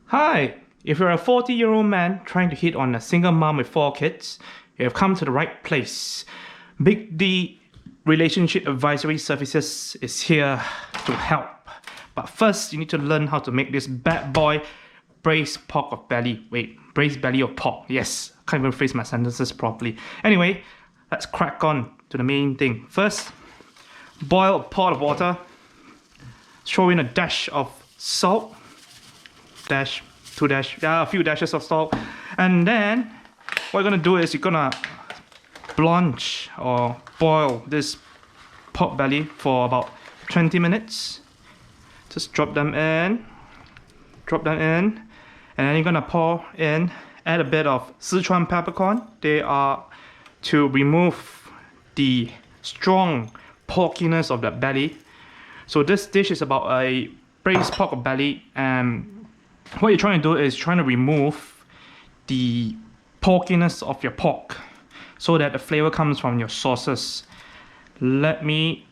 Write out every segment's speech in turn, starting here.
Hi! If you're a 40-year-old man trying to hit on a single mom with 4 kids, you have come to the right place. Big D Relationship Advisory Services is here to help. But first, you need to learn how to make this bad boy braised pork of belly. Wait, braised belly of pork. Yes, can't even phrase my sentences properly. Anyway, let's crack on to the main thing. First, boil a pot of water. Throw in a dash of salt. Dash, 2 dash, a few dashes of salt. And then what you're gonna do is you're gonna blanch or boil this pork belly for about 20 minutes. Just drop them in, and then you're gonna pour in, add a bit of sichuan peppercorn. They are to remove the strong porkiness of the belly. So this dish is about a braised pork belly, and what you're trying to do is trying to remove the porkiness of your pork so that the flavor comes from your sauces. Let me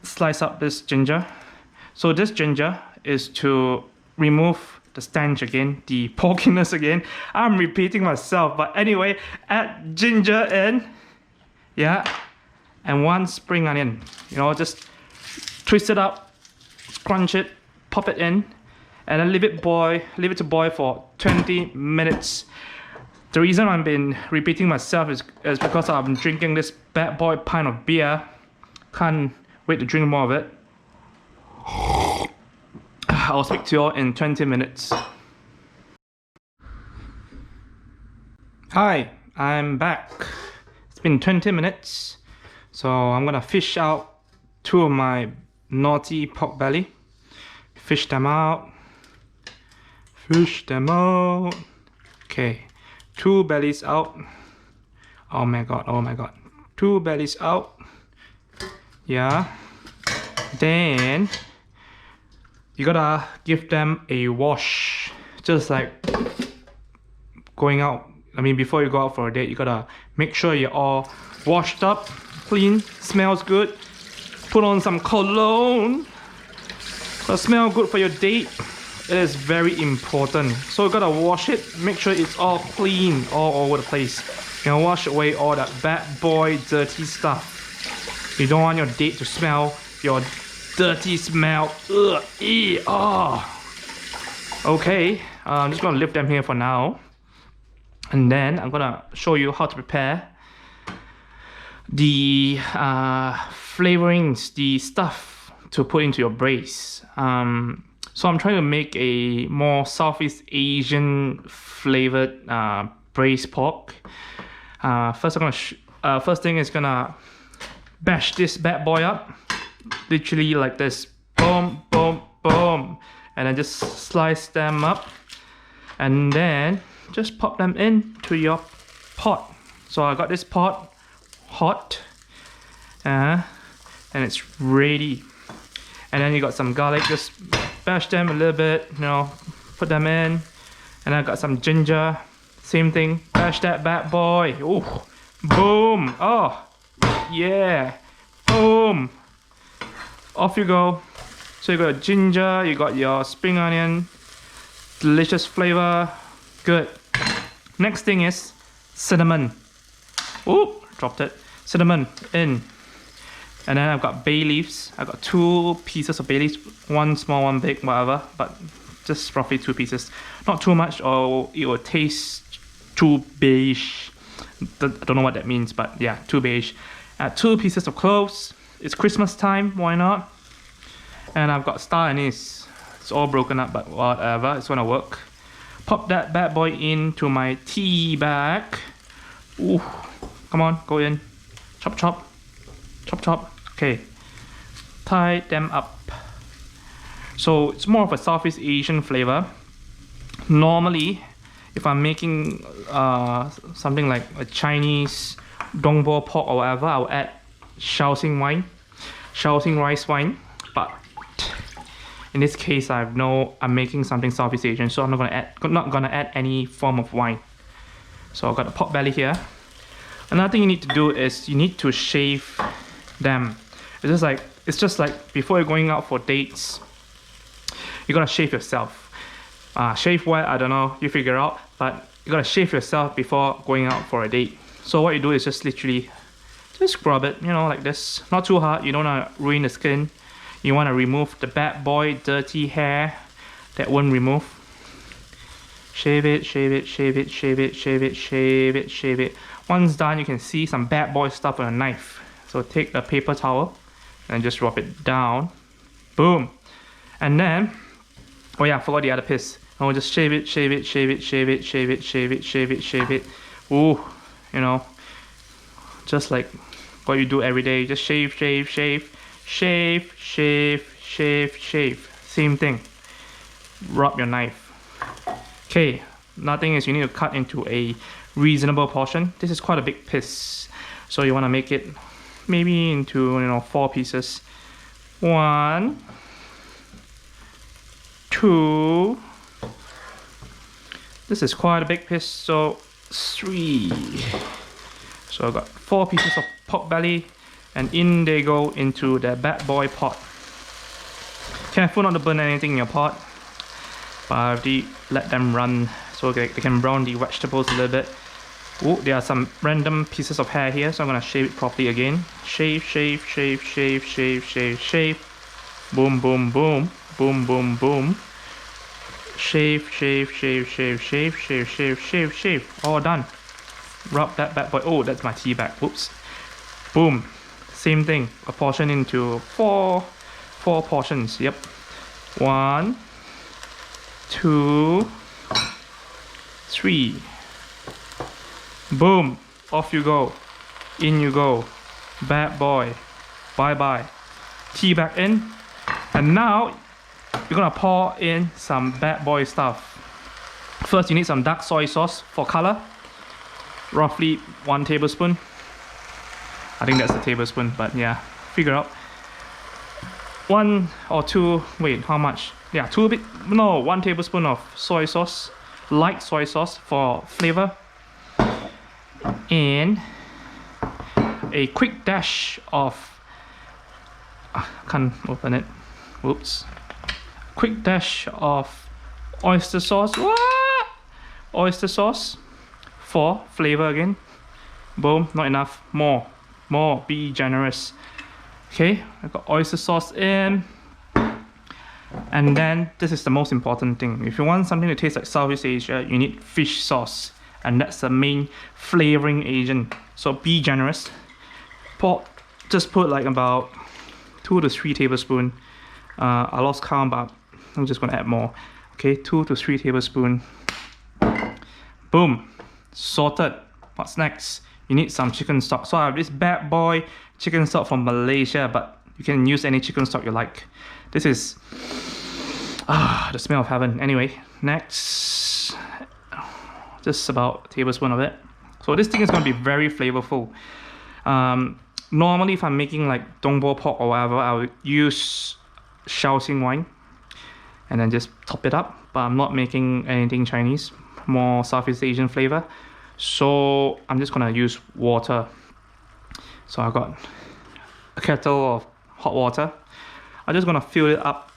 slice up this ginger. So this ginger is to remove the stench again, the porkiness again. I'm repeating myself, but anyway, add ginger in, yeah, and 1 spring onion. You know, just twist it up, scrunch it, pop it in, and then leave it to boil for 20 minutes. The reason I've been repeating myself is because I'm drinking this bad boy pint of beer. Can't wait to drink more of it. I'll speak to you all in 20 minutes. Hi, I'm back. It's been 20 minutes. So I'm gonna fish out 2 of my naughty pork belly. Fish them out. Okay, 2 bellies out. Oh my god. 2 bellies out. Yeah. Then you gotta give them a wash. Just like going out. I mean, before you go out for a date, you gotta make sure you're all washed up, clean, smells good. Put on some cologne. Gotta smell good for your date. It is very important. So you gotta wash it, make sure it's all clean all over the place. You know, wash away all that bad boy dirty stuff. You don't want your date to smell your dirty smell. Ugh, Okay, I'm just gonna leave them here for now. And then I'm gonna show you how to prepare the flavorings, the stuff to put into your braise. So I'm trying to make a more Southeast Asian flavored braised pork. First thing is gonna bash this bad boy up, literally like this, boom, boom, boom, and then just slice them up, and then just pop them into your pot. So I got this pot hot, and it's ready. And then you got some garlic, just bash them a little bit, you know, put them in. And I got some ginger, same thing, bash that bad boy. Ooh, boom, oh, yeah, boom. Off you go. So you got ginger, you got your spring onion, delicious flavor, good. Next thing is cinnamon. Ooh, dropped it. Cinnamon in. And then I've got bay leaves. I got 2 pieces of bay leaves, 1 small, 1 big, whatever, but just roughly 2 pieces. Not too much, or it will taste too beige. I don't know what that means, but yeah, too beige. 2 pieces of cloves. It's Christmas time, why not? And I've got star anise. It's all broken up, but whatever, it's gonna work. Pop that bad boy into my tea bag. Ooh, come on, go in. Chop, chop, chop, chop. Okay, tie them up. So it's more of a Southeast Asian flavor. Normally, if I'm making something like a Chinese dongbo pork or whatever, I'll add Shaoxing rice wine. But in this case, I'm making something Southeast Asian, so I'm not gonna add any form of wine. So I've got a pork belly here. Another thing you need to do is you need to shave them. It's just like before you're going out for dates, you gotta shave yourself. Shave where, I don't know, you figure out, but you gotta shave yourself before going out for a date. So what you do is just literally just scrub it, you know, like this. Not too hard, you don't wanna ruin the skin. You wanna remove the bad boy dirty hair that won't remove. Shave it, shave it, shave it, shave it, shave it, shave it, shave it. Once done, you can see some bad boy stuff on a knife. So take a paper towel and just rub it down. Boom. And then, oh yeah, I forgot the other piece. I'll just shave it, shave it, shave it, shave it, shave it, shave it, shave it, shave it. Ooh, you know, just like what you do every day. Just shave, shave, shave, shave, shave, shave, shave. Same thing. Rub your knife. Okay, another thing is you need to cut into a reasonable portion. This is quite a big piece, so you want to make it maybe into, you know, 4 pieces. 1, 2. This is quite a big piece, so 3. So I got 4 pieces of pork belly, and in they go into the bad boy pot. Careful not to burn anything in your pot, but I already let them run so they can brown the vegetables a little bit. Oh, there are some random pieces of hair here, so I'm gonna shave it properly again. Shave, shave, shave, shave, shave, shave, shave. Boom, boom, boom, boom, boom, boom. Shave, shave, shave, shave, shave, shave, shave, shave, shave. All done. Rub that bad boy. Oh, that's my tea bag. Whoops. Boom. Same thing. A portion into 4 portions. Yep. 1, 2, 3. Boom. Off you go. In you go. Bad boy. Bye bye. Tea bag in. And now you're gonna pour in some bad boy stuff. First, you need some dark soy sauce for color. Roughly 1 tablespoon. I think that's a tablespoon, but yeah, figure out. 1 or 2, wait, how much? Yeah, 1 tablespoon of soy sauce, light soy sauce for flavor. And a quick dash of, can't open it, whoops. Quick dash of oyster sauce. What? Oyster sauce for flavor again. Boom, not enough, more, be generous. Okay, I got oyster sauce in. And then this is the most important thing. If you want something to taste like Southeast Asia, you need fish sauce, and that's the main flavoring agent. So be generous. Just put like about 2 to 3 tablespoons. I lost count, but I'm just gonna add more. Okay, 2 to 3 tablespoons. Boom, sorted. What's next? You need some chicken stock. So I have this bad boy chicken stock from Malaysia, but you can use any chicken stock you like. This is the smell of heaven. Anyway, next, just about a tablespoon of it. So this thing is going to be very flavorful. Normally, if I'm making like dongbo pork or whatever, I would use Shaoxing wine and then just top it up. But I'm not making anything Chinese, more Southeast Asian flavor. So I'm just gonna use water. So I got a kettle of hot water. I'm just gonna fill it up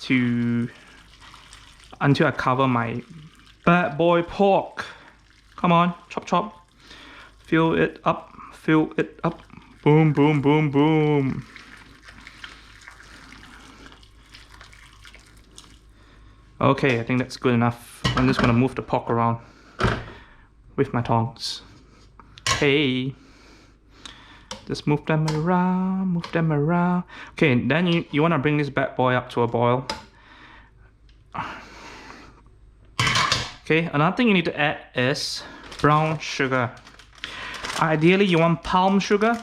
until I cover my bad boy pork. Come on, chop chop. Fill it up, fill it up. Boom, boom, boom, boom. Okay, I think that's good enough. I'm just gonna move the pork around with my tongs. Hey, just move them around, move them around. Okay, then you wanna bring this bad boy up to a boil. Okay, another thing you need to add is brown sugar. Ideally, you want palm sugar,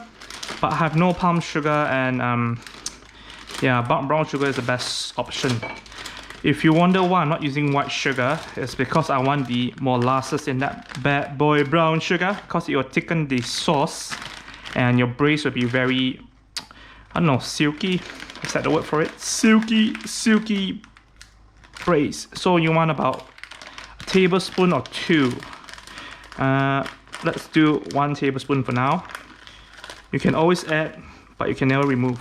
but I have no palm sugar, and yeah, brown sugar is the best option. If you wonder why I'm not using white sugar, it's because I want the molasses in that bad boy brown sugar, because it will thicken the sauce and your braise will be very, I don't know, silky. Is that the word for it? Silky braise. So you want about a tablespoon or 2. Let's do 1 tablespoon for now. You can always add, but you can never remove.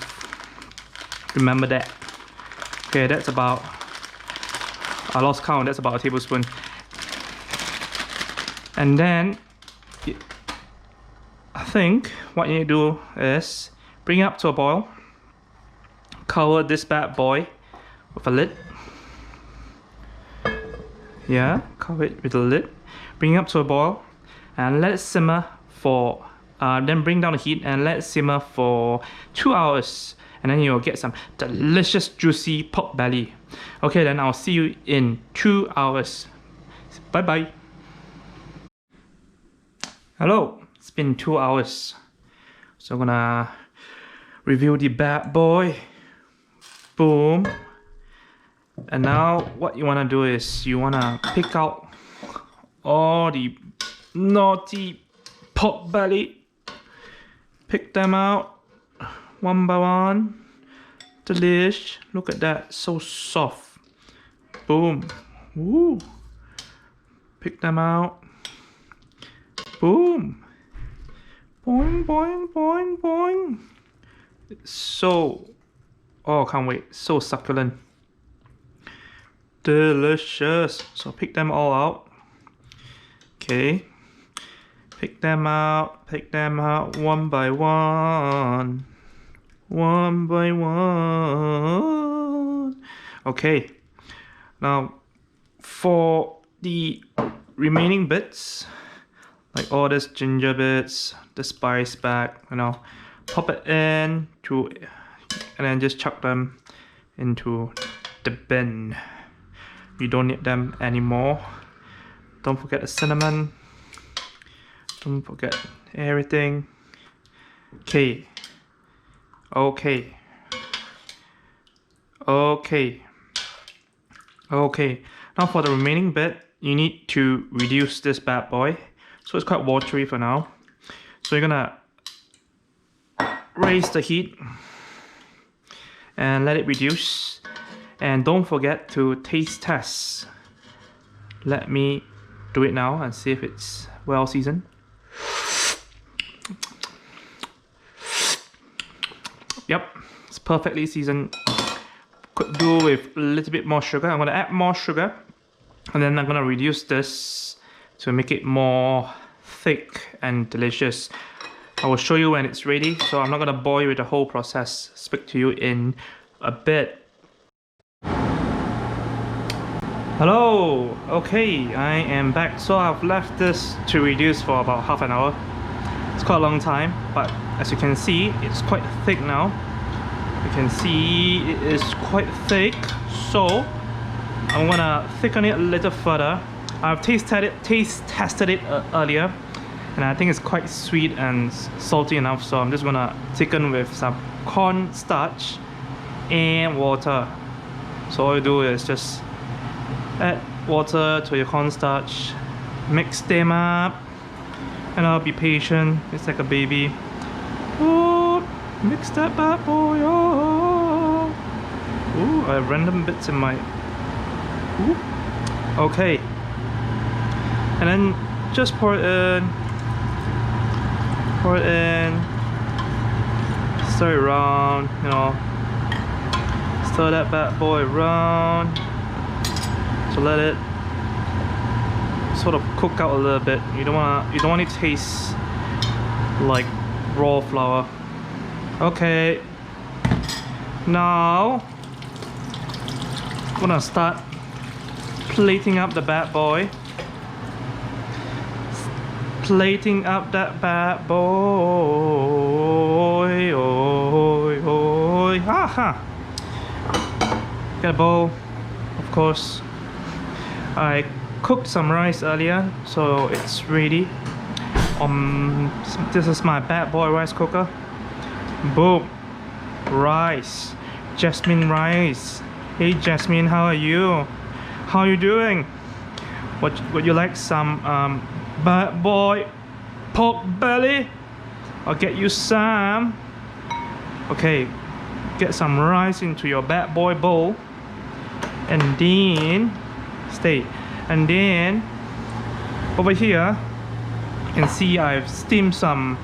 Remember that. Okay, that's about I lost count, that's about a tablespoon. And then I think what you need to do is bring it up to a boil, cover this bad boy with a lid. Yeah, cover it with a lid, bring it up to a boil and let it simmer for then bring down the heat and let it simmer for 2 hours, and then you'll get some delicious juicy pork belly. Okay, then I'll see you in 2 hours. Bye bye. Hello, it's been 2 hours. So I'm gonna review the bad boy. Boom. And now what you wanna do is you wanna pick out all the naughty pork belly. Pick them out one by one. Delish. Look at that, so soft. Boom. Woo. Pick them out. Boom. Boing, boing, boing, boing. It's so, oh, can't wait. So succulent. Delicious. So pick them all out. Okay. Pick them out one by one. One by one. Okay. Now, for the remaining bits, like all this ginger bits, the spice bag, you know, pop it in to, and then just chuck them into the bin. You don't need them anymore. Don't forget the cinnamon. Don't forget everything. Okay. Okay. Okay. Okay. Now for the remaining bit, you need to reduce this bad boy. So it's quite watery for now. So you're gonna raise the heat and let it reduce. And don't forget to taste test. Let me do it now and see if it's well seasoned. Yep, it's perfectly seasoned. Could do with a little bit more sugar. I'm gonna add more sugar, and then I'm gonna reduce this to make it more thick and delicious. I will show you when it's ready, so I'm not gonna bore you with the whole process. Speak to you in a bit. Hello, okay, I am back. So I've left this to reduce for about half an hour. It's quite a long time, but as you can see, it's quite thick now. You can see it is quite thick, so I'm gonna thicken it a little further. I've taste tested it earlier, and I think it's quite sweet and salty enough, so I'm just gonna thicken with some corn starch and water. So all you do is just add water to your cornstarch, mix them up, and I'll be patient. It's like a baby. Oh, mix that bad boy. Oh, ooh, I have random bits in my. Ooh. Okay, and then just pour it in. Pour it in. Stir it around. You know, stir that bad boy around. So let it sort of cook out a little bit. You don't want it to taste like raw flour. Okay. Now I'm gonna start plating up the bad boy. Plating up that bad boy. Oi, oi. Aha. Get a bowl, of course. I cooked some rice earlier, so it's ready. This is my bad boy rice cooker. Boom, rice, jasmine rice. Hey Jasmine, how are you? How are you doing? Would you like some bad boy pork belly? I'll get you some. Okay, get some rice into your bad boy bowl, and then and then over here you can see I've steamed some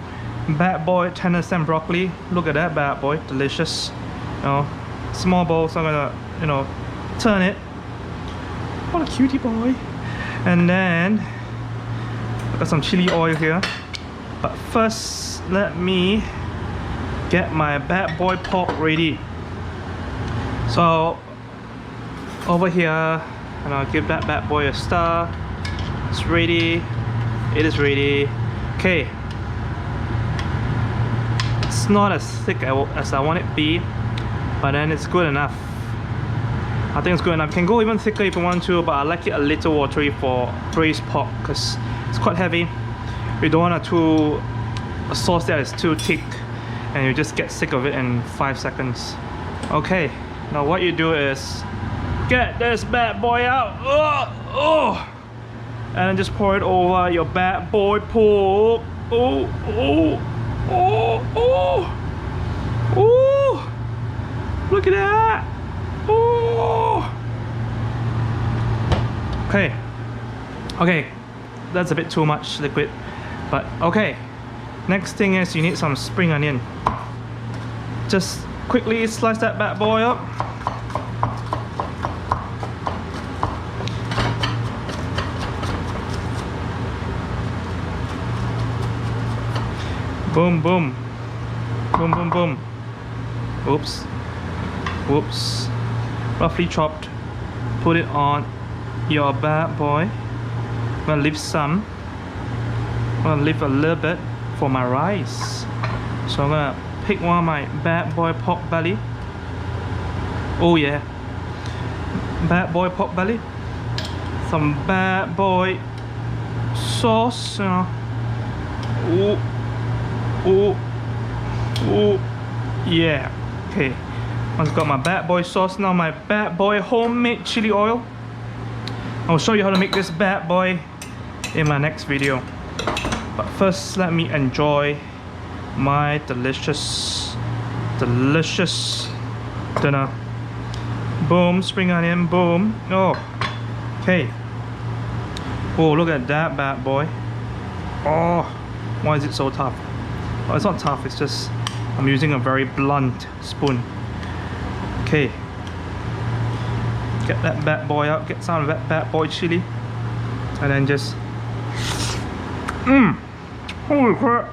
bad boy tender stem broccoli. Look at that bad boy, delicious. You know, small bowl, so I'm gonna, you know, turn it What a cutie boy. And then I got some chili oil here. But first, let me get my bad boy pork ready. So over here, and I'll give that bad boy a stir. It's ready. It is ready. Okay. It's not as thick as I want it to be, but then it's good enough. I think it's good enough. You can go even thicker if you want to, but I like it a little watery for braised pork because it's quite heavy. You don't want a sauce that is too thick and you just get sick of it in 5 seconds. Okay, now what you do is get this bad boy out. And then just pour it over your bad boy pork. Look at that. Okay, that's a bit too much liquid, but okay. Next thing is you need some spring onion. Just quickly slice that bad boy up. Boom, boom, boom, boom, boom. Oops, whoops. Roughly chopped. Put it on your bad boy. I'm gonna leave some. I'm gonna leave a little bit for my rice. So I'm gonna pick one of my bad boy pork belly. Oh yeah, bad boy pork belly. Some bad boy sauce. Yeah. Okay. I've got my bad boy sauce now. My bad boy homemade chili oil. I'll show you how to make this bad boy in my next video. But first, let me enjoy my delicious dinner. Boom, spring onion, boom. Oh, okay. Oh, look at that bad boy. Oh, why is it so tough? Oh, it's not tough, it's just I'm using a very blunt spoon. Okay. Get that bad boy out, get some of that bad boy chili. And then just holy crap.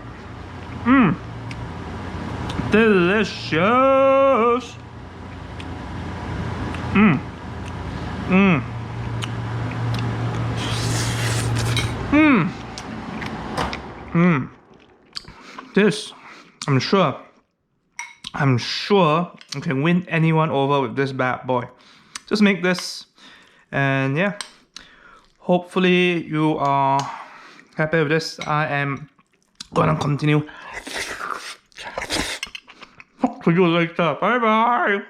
Delicious. This, I'm sure I can win anyone over with this bad boy. Just make this, and yeah, hopefully you are happy with this. I am gonna continue. Talk to you later. Bye bye.